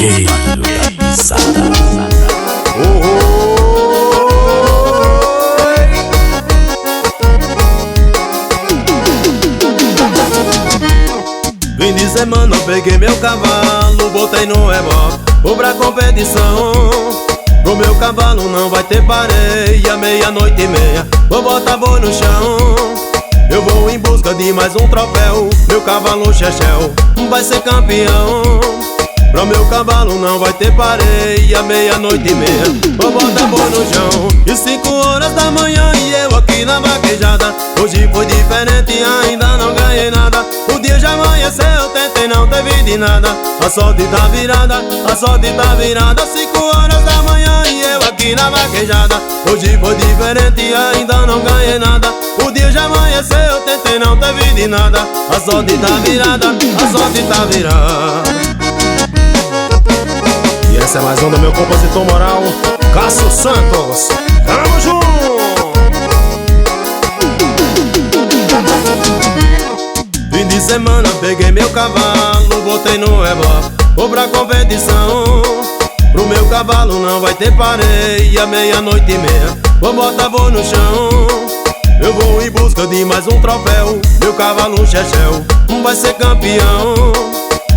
vaqueiro da pisada. Fim de semana eu peguei meu cavalo, botei no reboque, vou pra competição. Pro meu cavalo não vai ter pareia, meia-noite e meia vou botar boi no chão. Eu vou em busca de mais um troféu, meu cavalo Chechel vai ser campeão. Pro meu cavalo não vai ter pareia, meia-noite e meia vou botar boi no chão. E 5 horas da manhã e eu aqui na vaquejada. Hoje foi diferente e ainda não ganhei nada. O dia já amanheceu, eu tentei, não teve de nada. A sorte tá virada, a sorte tá virada. 5 horas da manhã e eu aqui na vaquejada. Hoje foi diferente e ainda não ganhei nada. O dia já amanheceu, eu tentei, não teve de nada. A sorte tá virada, a sorte tá virada. E essa é mais um do meu compositor moral, Cássio Santos. Tamo junto! Fim de semana peguei meu cavalo, botei no reboque, vou pra competição. Pro meu cavalo não vai ter pareia, meia-noite e meia vou botar boi no chão. Eu vou em busca de mais um troféu, meu cavalo Chechel vai ser campeão.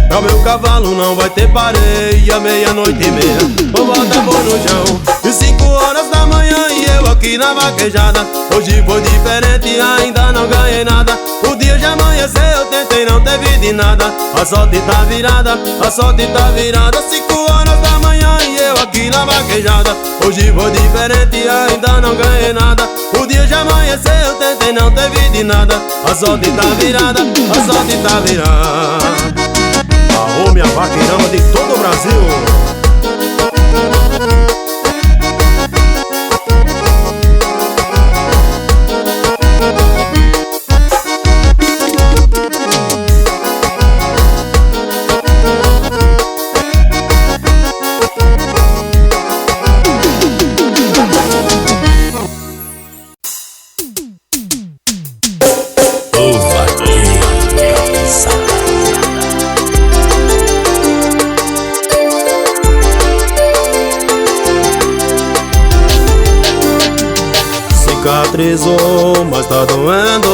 Pro meu cavalo não vai ter pareia, meia-noite e meia vou botar boi no chão. E 5 horas da manhã e eu aqui na vaquejada. Hoje foi diferente e ainda não ganhei nada. O dia já amanheceu, eu tentei, não teve de nada. A sorte tá virada, a sorte tá virada. 5 horas da manhã e eu aqui na vaquejada. Hoje foi diferente e ainda não ganhei nada. O dia já amanheceu, eu tentei, não teve de nada. A sorte tá virada, a sorte tá virada. Aô, minha vaqueirama de todo o Brasil. O vaqueiro da pisada. Cicatrizou, mas tá doendo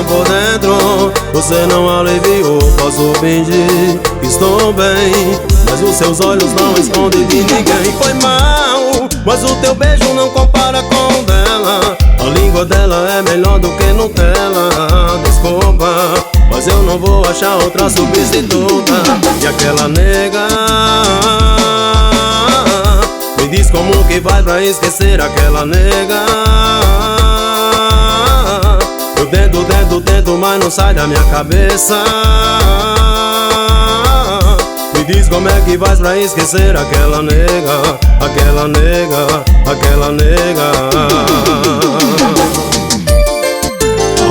por dentro. Você não aliviou, posso fingir que estou bem, mas os seus olhos não escondem de ninguém. Foi mal, mas o teu beijo não compara com o dela. A língua dela é melhor do que Nutella. Desculpa, mas eu não vou achar outra substituta. E aquela nega, me diz como que vai pra esquecer aquela nega. Eu tento, mas não sai da minha cabeça. Me diz como é que vai pra esquecer aquela nega, aquela nega, aquela nega.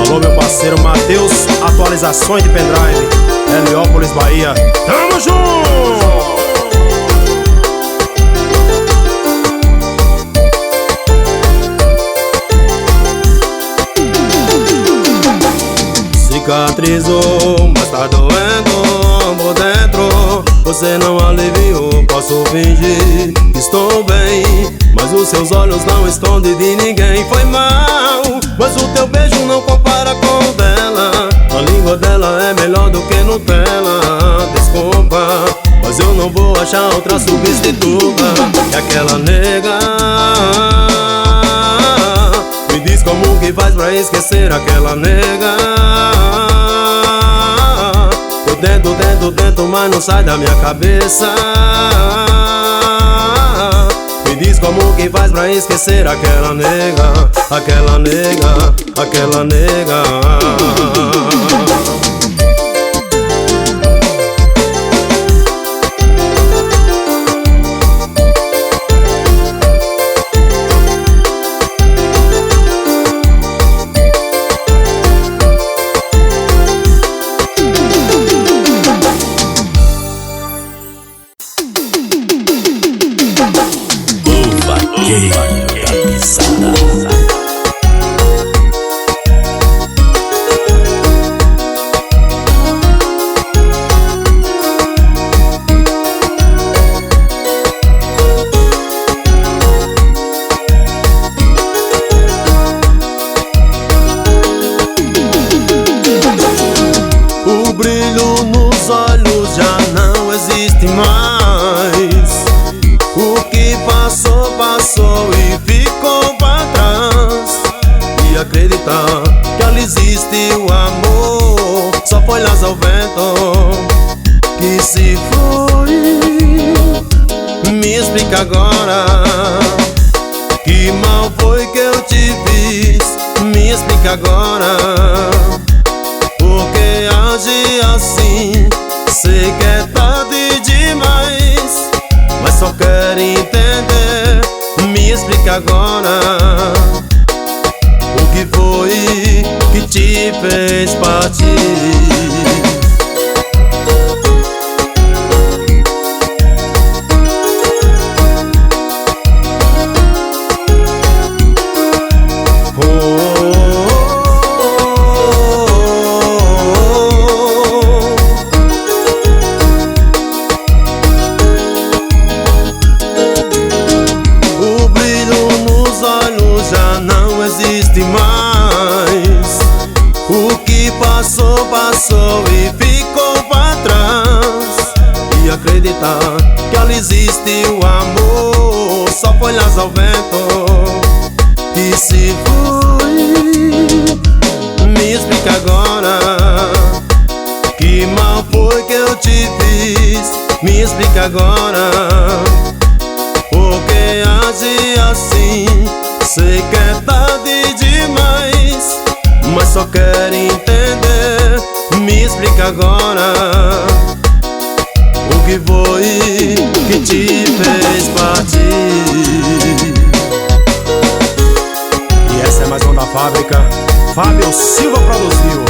Alô, meu parceiro Matheus, atualizações de pendrive, Heliópolis, Bahia. Tamo junto! Cicatrizou, mas tá doendo por dentro. Você não aliviou, posso fingir que estou bem, mas os seus olhos não escondem de ninguém. Foi mal, mas o teu beijo não compara com o dela. A língua dela é melhor do que Nutella. Desculpa, mas eu não vou achar outra substituta. E aquela nega, me diz como que faz pra esquecer aquela nega. Eu tento, mas não sai da minha cabeça. Me diz como que faz pra esquecer aquela nega, aquela nega, aquela nega. Vaqueiro da pisada. brilho nos olhos já não existe mais. O que passou, passou e ficou pra trás. E acreditar que ali existe o amor só foi las ao vento que se foi. Me explica agora, que mal foi que eu te fiz? Me explica agora, por que age assim? Sei que é tarde demais, mas só quero entender. Me explica agora, o que foi que te fez partir? Já não existe mais. O que passou, passou e ficou pra trás. E acreditar que ali existe o amor só foi las ao vento que se foi. Me explica agora, que mal foi que eu te fiz? Me explica agora, por que age assim? Sei que é tarde demais, mas só quero entender. Me explica agora, o que foi que te fez partir? E essa é mais uma da fábrica Fábio Silva produziu.